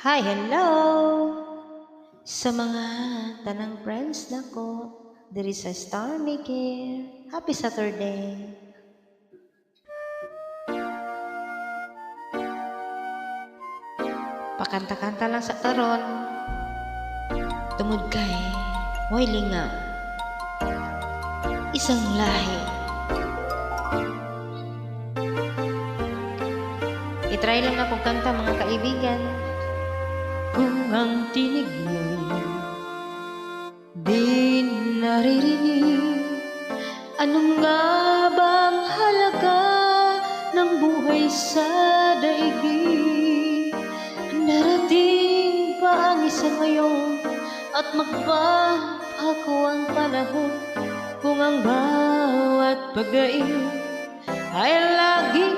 Hi, hello! Sa mga tanang friends nako, diri sa Star Maker. Happy Saturday! Pakanta-kanta lang sa karon. Tungod kay mo'y linga. Isang lahi. I-try lang ako kanta mga kaibigan. Kung ang tinig mo'y di naririnig, ano nga bang halaga ng buhay sa daigdig? Darating pa ang isang ngayon at magbabago ang panahon kung ang bawat pagdaing ay laging